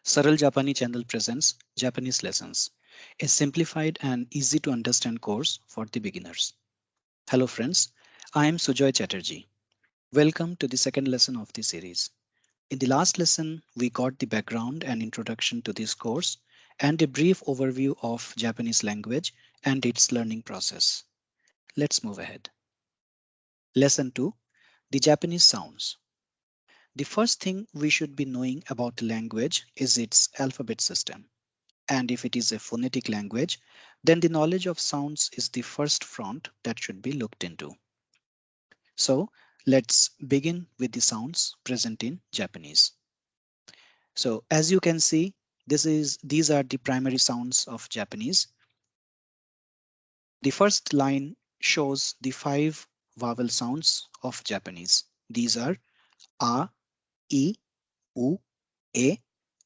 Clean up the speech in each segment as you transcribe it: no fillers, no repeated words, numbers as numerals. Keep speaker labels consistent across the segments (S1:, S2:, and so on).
S1: Saral Japani channel presents Japanese lessons, a simplified and easy to understand course for the beginners. Hello friends, I am Sujoy Chatterjee. Welcome to the second lesson of the series. In the last lesson, we got the background and introduction to this course and a brief overview of Japanese language and its learning process. Let's move ahead. Lesson 2, the Japanese sounds. The first thing we should be knowing about the language is its alphabet system. And if it is a phonetic language, then the knowledge of sounds is the first front that should be looked into. So let's begin with the sounds present in Japanese. So as you can see, these are the primary sounds of Japanese. The first line shows the 5 vowel sounds of Japanese. These are A, I, U, E,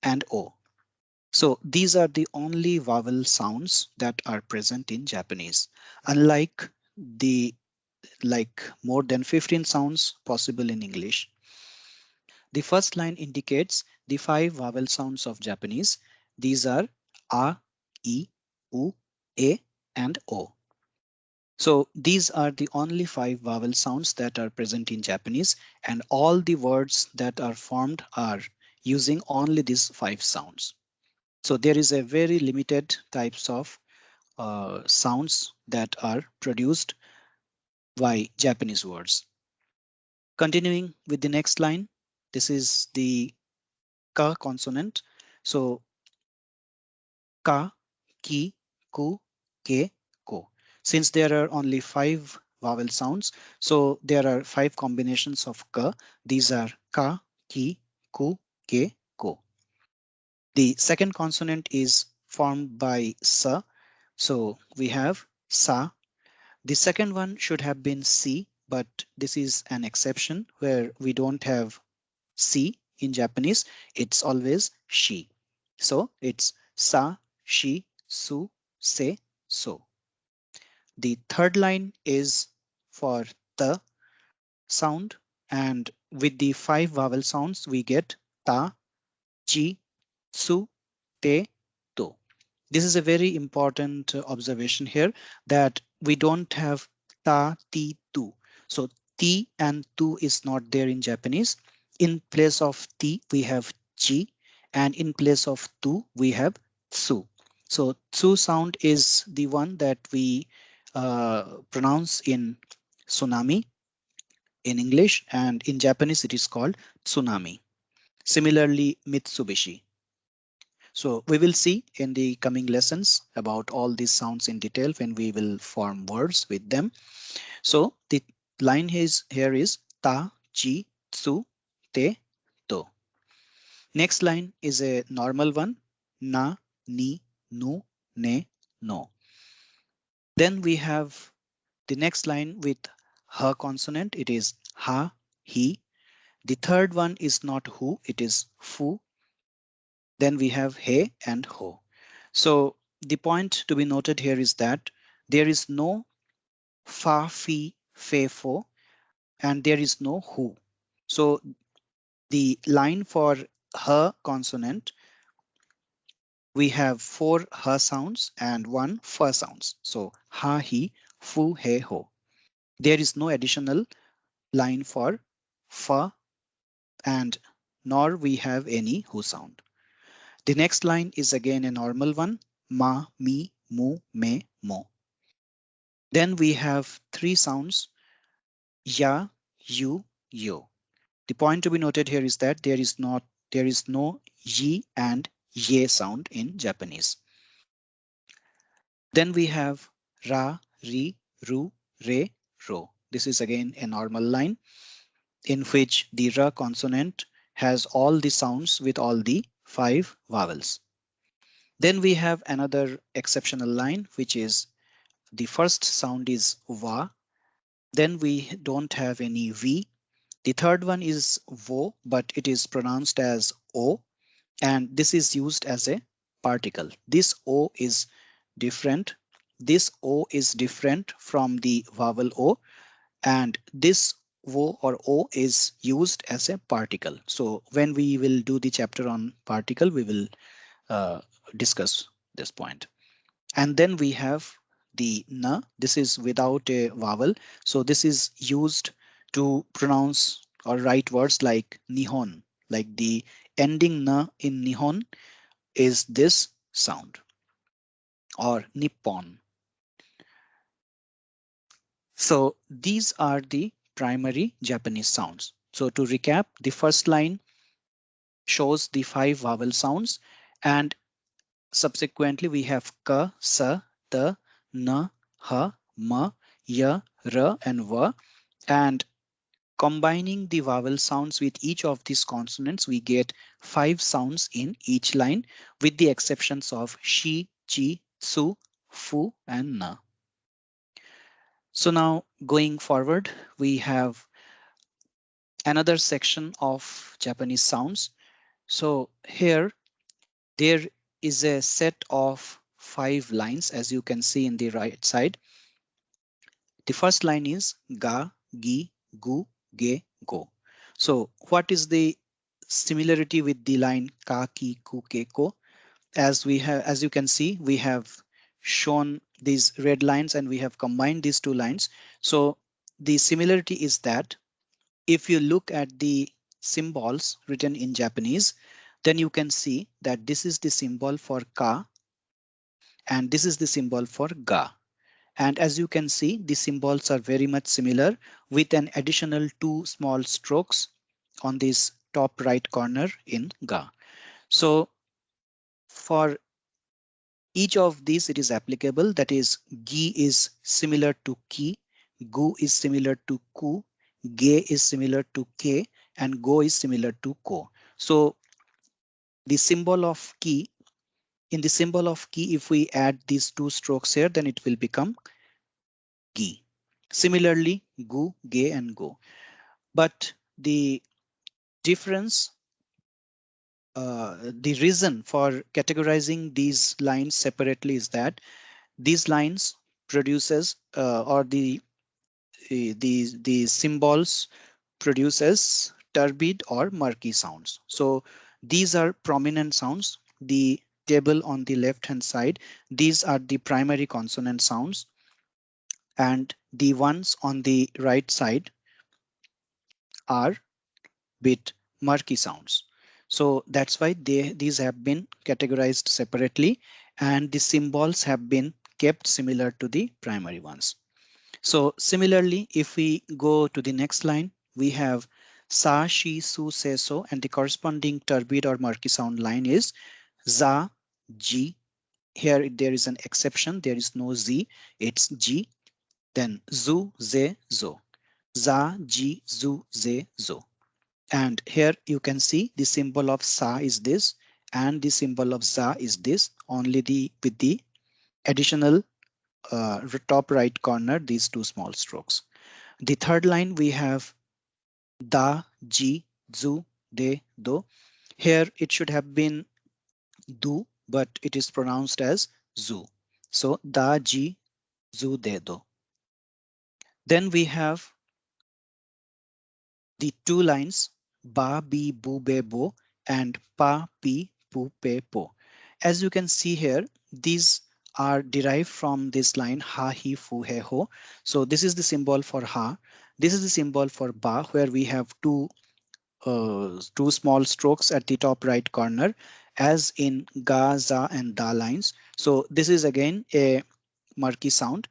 S1: and O. So these are the only vowel sounds that are present in Japanese, unlike the more than 15 sounds possible in English. The first line indicates the 5 vowel sounds of Japanese. These are A, I, U, E, and O. So these are the only 5 vowel sounds that are present in Japanese, and all the words that are formed are using only these 5 sounds. So there is a very limited types of sounds that are produced by Japanese words. Continuing with the next line, this is the ka consonant. So ka, ki, ku, ke, ko. Since there are only 5 vowel sounds, so there are 5 combinations of ka. These are ka, ki, ku, ke, ko. The second consonant is formed by sa. So we have sa. The second one should have been si, but this is an exception where we don't have si in Japanese. It's always shi. So it's sa, shi, su, se, so. The third line is for the sound, and with the 5 vowel sounds we get ta, chi, su, te, to. This is a very important observation here that we don't have ta, ti, tu. So ti and tu is not there in Japanese. In place of ti, we have chi, and in place of tu, we have tsu. So tsu sound is the one that we pronounce in tsunami in English, and in Japanese it is called tsunami. Similarly, Mitsubishi. So we will see in the coming lessons about all these sounds in detail when we will form words with them. So the line here is ta, chi, tsu, te, to. Next line is a normal one. Na, ni, nu, ne, no. Then we have the next line with ha consonant. It is ha, he. The third one is not hu, it is fu. Then we have he and ho. So the point to be noted here is that there is no fa, fi, fe, fo, and there is no who. So the line for her consonant, we have 4 her sounds and 1 fa sounds. So ha, he, fu, he, ho. There is no additional line for fa, and nor we have any who sound. The next line is again a normal one. Ma, mi, mu, me, mo. Then we have 3 sounds. Ya, you, yo. The point to be noted here is that there is no yi and ye sound in Japanese. Then we have ra, ri, ru, re, ro. This is again a normal line in which the ra consonant has all the sounds with all the 5 vowels. Then we have another exceptional line, which is the first sound is va. Then we don't have any v. The third one is vo, but it is pronounced as o, and this is used as a particle. This o is different. This o is different from the vowel o, and this wo or o is used as a particle. So when we will do the chapter on particle, we will uh, discuss this point. And then we have the na. This is without a vowel. So this is used to pronounce or write words like nihon. Like the ending na in nihon is this sound, or nippon. So these are the primary Japanese sounds. So to recap, the first line shows the five vowel sounds, and subsequently we have ka, sa, ta, na, ha, ma, ya, ra, and va. And combining the vowel sounds with each of these consonants, we get five sounds in each line, with the exceptions of shi, chi, tsu, fu, and na. So now going forward, we have another section of Japanese sounds. So here there is a set of five lines, as you can see in the right side. The first line is ga, gi, gu, ge, go. So what is the similarity with the line ka, ki, ku, ke, ko? As you can see, we have shown these red lines and we have combined these two lines. So the similarity is that if you look at the symbols written in Japanese, then you can see that this is the symbol for ka and this is the symbol for ga. And as you can see, the symbols are very much similar, with an additional two small strokes on this top right corner in ga. So for each of these, it is applicable. That is, gi is similar to ki, gu is similar to ku, ge is similar to ke, and go is similar to ko. So the symbol of ki, in the symbol of ki, if we add these two strokes here, then it will become gi. Similarly, gu, ge, and go. But the difference, the reason for categorizing these lines separately is that these lines produces or the symbols produces turbid or murky sounds. So these are prominent sounds. The table on the left hand side, these are the primary consonant sounds, and the ones on the right side are bit murky sounds. So that's why these have been categorized separately, and the symbols have been kept similar to the primary ones. So similarly, if we go to the next line, we have sa, she, su, se, so, and the corresponding turbid or murky sound line is za, ji. Here there is an exception. There is no z. It's ji. Then zu, ze, zo. Za, ji, zu, ze, zo. And here you can see the symbol of sa is this, and the symbol of za is this. Only the with the additional top right corner, these two small strokes. The third line we have da, ji, zu, de, do. Here it should have been do, but it is pronounced as zu. So da, ji, zu, de, do. Then we have the two lines ba, bi, bu, be, bo, and pa, pi, pu, pe, po. As you can see here, these are derived from this line ha, hi, fu, he, ho. So this is the symbol for ha. This is the symbol for ba, where we have two small strokes at the top right corner, as in ga, za, and da lines. So this is again a murky sound.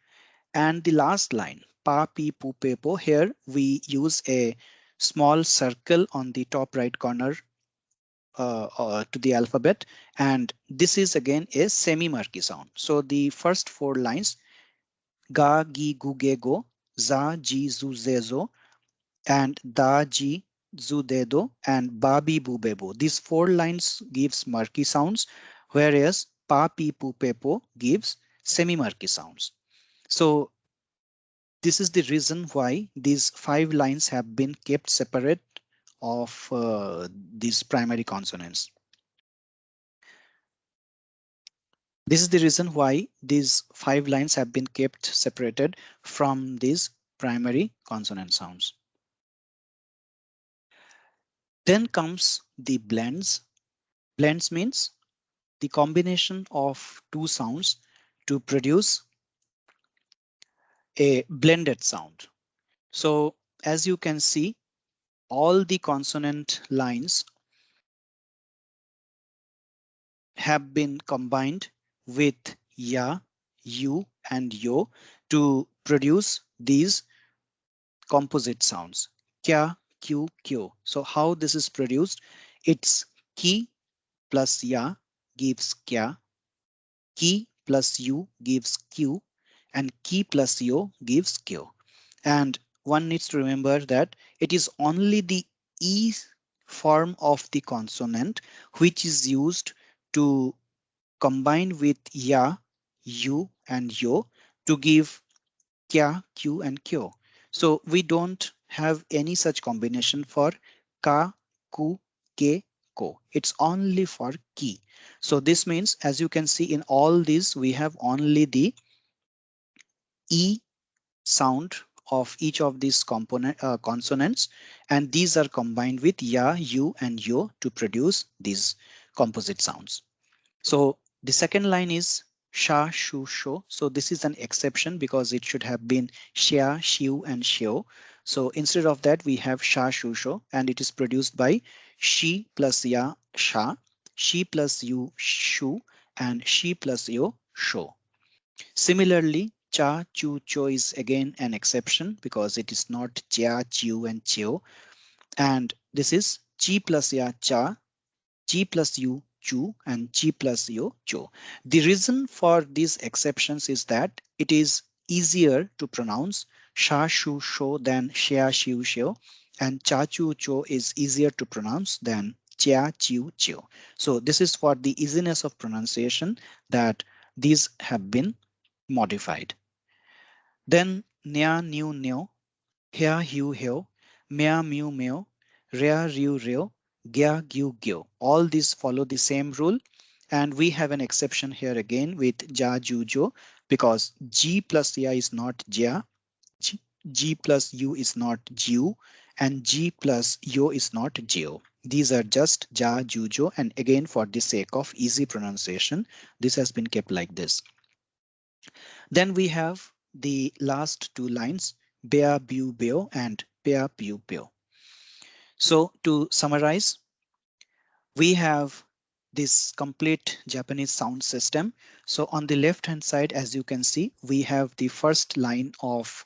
S1: And the last line, pa, pi, pu, pe, po, here we use a small circle on the top right corner to the alphabet. And this is again a semi-murky sound. So the first four lines, ga, gi, gu, ge, go, za, ji, zu, ze, zo, and da, ji, zu, de, do, and ba, bi, bu, be, bo. These four lines gives murky sounds, whereas pa, pi, pu, pe, po gives semi-murky sounds. So this is the reason why these five lines have been kept separate of these primary consonants. This is the reason why these five lines have been kept separated from these primary consonant sounds. Then comes the blends. Blends means the combination of two sounds to produce a blended sound. So as you can see, all the consonant lines have been combined with ya, you, and yo to produce these composite sounds. Kya, Q, Kyo. So how this is produced? It's ki plus ya gives kya, ki plus u gives q, and ki plus yo gives kyo. And one needs to remember that it is only the e form of the consonant which is used to combine with ya, you, and yo to give kya, q, and kyo. So we don't have any such combination for ka, ku, ke, ko. It's only for ki. So this means, as you can see in all these, we have only the e sound of each of these component consonants, and these are combined with ya, you, and yo to produce these composite sounds. So the second line is sha, shu, sho. So this is an exception because it should have been shia, shiu, and shio. So instead of that, we have sha, shu, sho, and it is produced by she plus ya, sha, she plus you, shu, and she plus yo, sho. Similarly, cha, chu, cho is again an exception because it is not chia, chiu, and chio. And this is chi plus ya, cha, G plus U, Chu, and G plus Yo, Cho. The reason for these exceptions is that it is easier to pronounce Sha, Shu, Sho than Shia, Shiu, Shio, and Cha, Chu, Cho is easier to pronounce than Chia, Chiu, Chio. So this is for the easiness of pronunciation that these have been modified. Then Nya, Nu, Nyo, Hea, Hu, Heo, Mea, Mu, Meo, Rea, Riu, Reo, Gya, Gyu, Gyo. All these follow the same rule. And we have an exception here again with Ja, Ju, Jo, because G plus Ya is not Ja, G, G plus U is not Ju, and G plus Yo is not Geo. These are just Ja, Ju, Jo, and again for the sake of easy pronunciation, this has been kept like this. Then we have the last two lines, Bea, Bu, Beo, and Pea, Piu, Peo. So to summarize, we have this complete Japanese sound system. So on the left hand side, as you can see, we have the first line of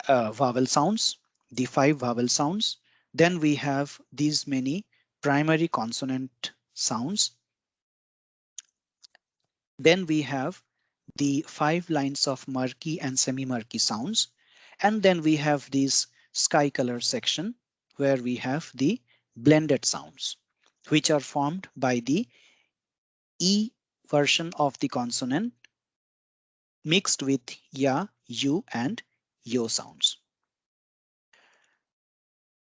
S1: vowel sounds, the 5 vowel sounds. Then we have these many primary consonant sounds. Then we have the 5 lines of murky and semi-murky sounds. And then we have this sky color section where we have the blended sounds, which are formed by the E version of the consonant mixed with ya, you, and yo sounds.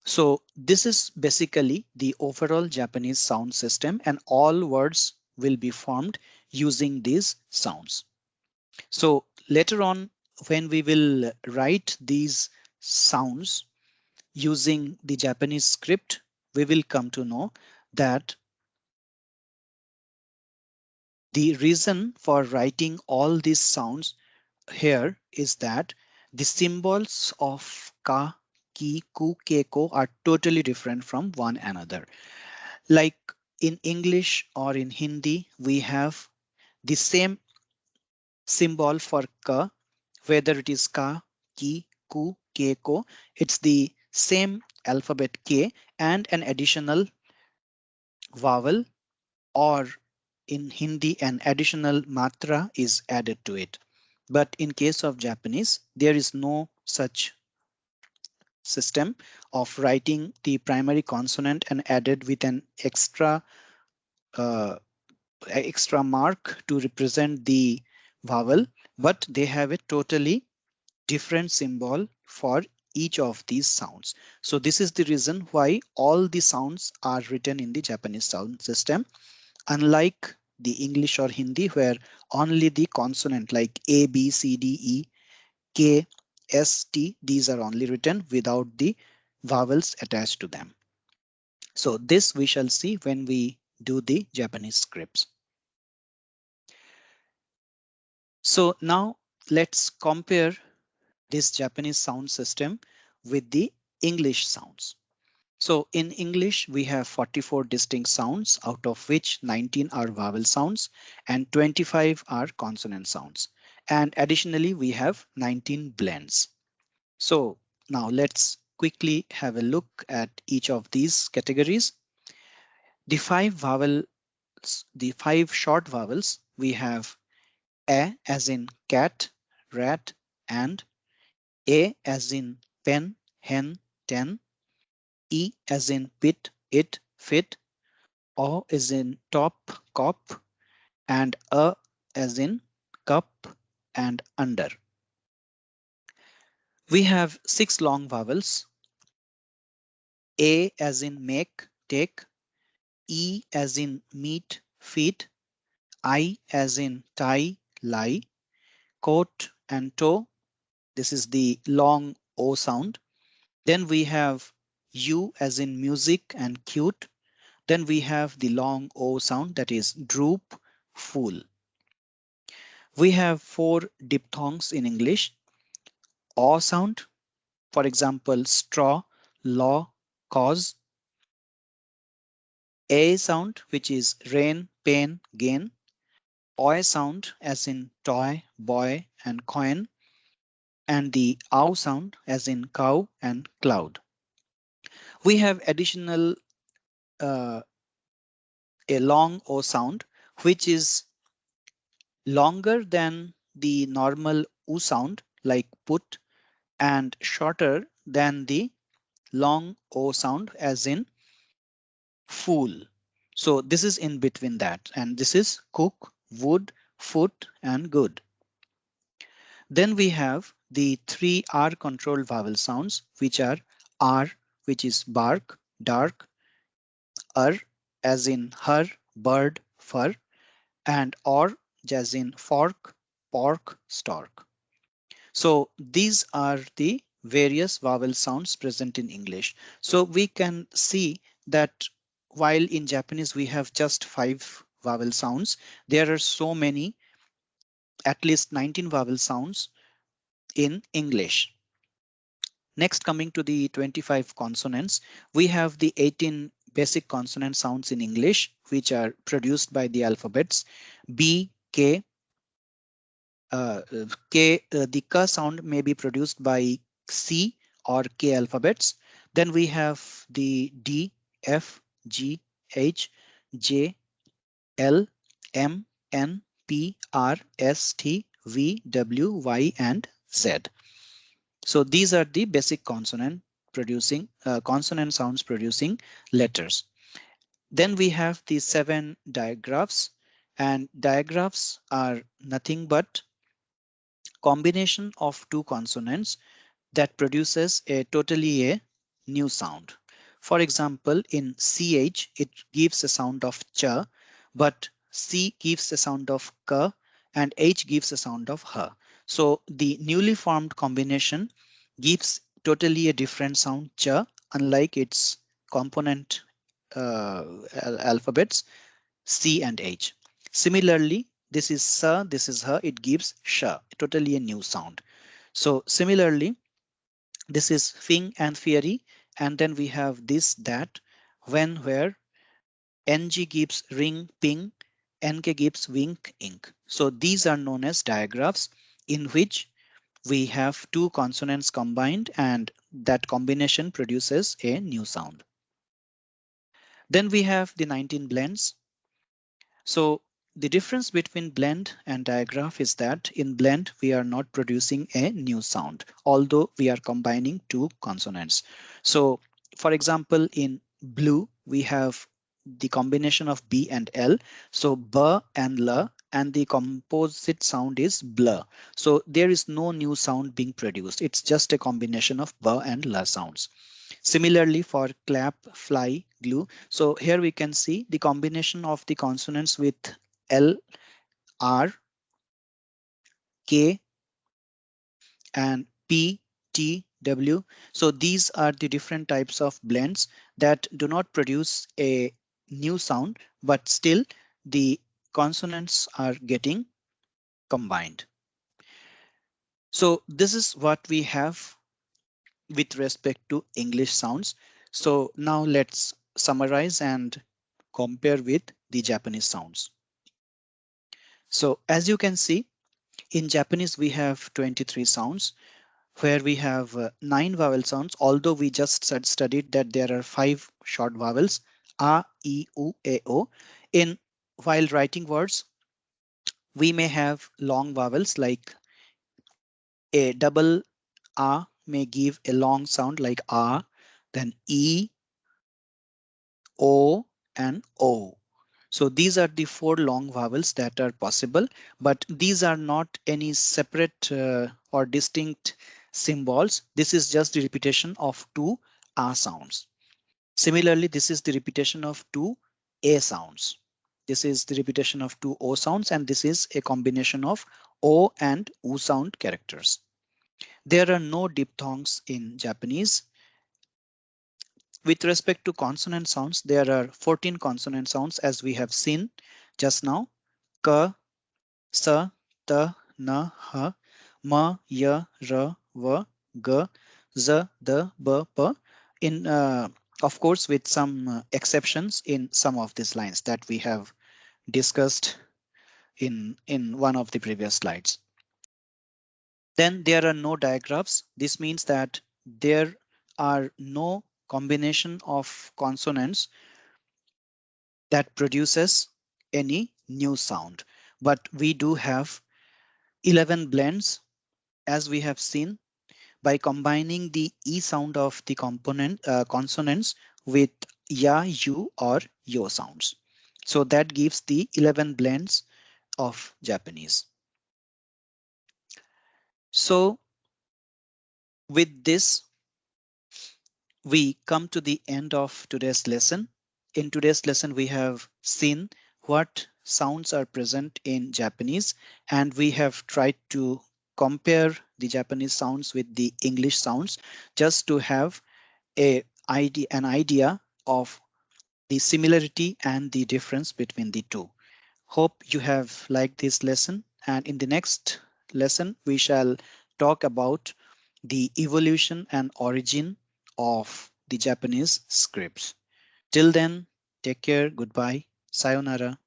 S1: So this is basically the overall Japanese sound system, and all words will be formed using these sounds. So later on, when we will write these sounds using the Japanese script, we will come to know that the reason for writing all these sounds here is that the symbols of ka, ki, ku, ke, ko are totally different from one another. Like in English or in Hindi, we have the same symbol for ka, whether it is ka, ki, ku, ke, ko. It's the same alphabet K and an additional vowel, or in Hindi an additional matra is added to it. But in case of Japanese, there is no such system of writing the primary consonant and added with an uh, extra mark to represent the vowel, but they have a totally different symbol for each of these sounds. So this is the reason why all the sounds are written in the Japanese sound system, unlike the English or Hindi, where only the consonant like A, B, C, D, E, K, S, T, these are only written without the vowels attached to them. So this we shall see when we do the Japanese scripts. So now let's compare this Japanese sound system with the English sounds. So in English, we have 44 distinct sounds, out of which 19 are vowel sounds and 25 are consonant sounds. And additionally, we have 19 blends. So now let's quickly have a look at each of these categories. The five vowels, the five short vowels, we have A as in cat, rat, and A as in pen, hen, ten, E as in pit, it, fit, O as in top, cop, and A as in cup and under. We have six long vowels. A as in make, take, E as in meet, feet, I as in tie, lie, coat and toe. This is the long O sound. Then we have U as in music and cute. Then we have the long O sound, that is droop, fool. We have four diphthongs in English. O sound, for example, straw, law, cause. A sound, which is rain, pain, gain. Oi sound, as in toy, boy, and coin. And the ow sound, as in cow and cloud. We have additional uh, a long O sound, which is longer than the normal U sound, like put, and shorter than the long O sound, as in fool. So this is in between that, and this is cook, wood, foot, and good. Then we have the three R controlled vowel sounds, which are R, which is bark, dark, as in her, bird, fur, and or, as in fork, pork, stork. So these are the various vowel sounds present in English. So we can see that while in Japanese we have just 5 vowel sounds, there are so many, at least 19 vowel sounds in English. Next, coming to the 25 consonants, we have the 18 basic consonant sounds in English, which are produced by the alphabets B, K. The K sound may be produced by C or K alphabets. Then we have the D, F, G, H, J, L, M, N, P, R, S, T, V, W, Y, and Z. So these are the basic consonant sounds producing letters. Then we have the 7 digraphs, and digraphs are nothing but combination of two consonants that produces a totally a new sound. For example, in CH, it gives a sound of ch, but C gives a sound of k and H gives a sound of h. So the newly formed combination gives totally a different sound ch, unlike its component alphabets C and H. Similarly, this is sa, this is her, it gives sha, totally a new sound. So similarly, this is Fing and Fiery, and then we have this, that, when, where, ng gives ring, ping, nk gives wink, ink. So these are known as digraphs, in which we have two consonants combined and that combination produces a new sound. Then we have the 19 blends. So the difference between blend and digraph is that in blend, we are not producing a new sound, although we are combining two consonants. So for example, in blue, we have the combination of B and L. So B and L, and the composite sound is blur. So there is no new sound being produced. It's just a combination of B and L sounds. Similarly for clap, fly, glue. So here we can see the combination of the consonants with L, R, K, and P, T, W. So these are the different types of blends that do not produce a new sound, but still the consonants are getting combined. So this is what we have with respect to English sounds. So now let's summarize and compare with the Japanese sounds. So as you can see, in Japanese we have 23 sounds, where we have 9 vowel sounds, although we just studied that there are 5 short vowels, a, e, u, e, o. In while writing words, we may have long vowels like a double a may give a long sound like a, then e, o, and o. So these are the 4 long vowels that are possible, but these are not any separate or distinct symbols. This is just the repetition of 2 a sounds. Similarly, this is the repetition of 2 a sounds. This is the repetition of 2 o sounds, and this is a combination of o and u sound characters. There are no diphthongs in Japanese. With respect to consonant sounds, there are 14 consonant sounds as we have seen just now. Ka, sa, ta, na, ha, ma, ya, ra, wa, ga, za, da, ba, pa. In of course, with some exceptions in some of these lines that we have discussed in one of the previous slides. Then there are no digraphs. This means that there are no combination of consonants that produces any new sound. But we do have 11 blends, as we have seen, by combining the E sound of the consonants with ya, you, or yo sounds. So that gives the 11 blends of Japanese. So with this, we come to the end of today's lesson. In today's lesson, we have seen what sounds are present in Japanese, and we have tried to compare the Japanese sounds with the English sounds just to have an idea of the similarity and the difference between the two. Hope you have liked this lesson, and in the next lesson we shall talk about the evolution and origin of the Japanese scripts. Till then, take care, goodbye, sayonara.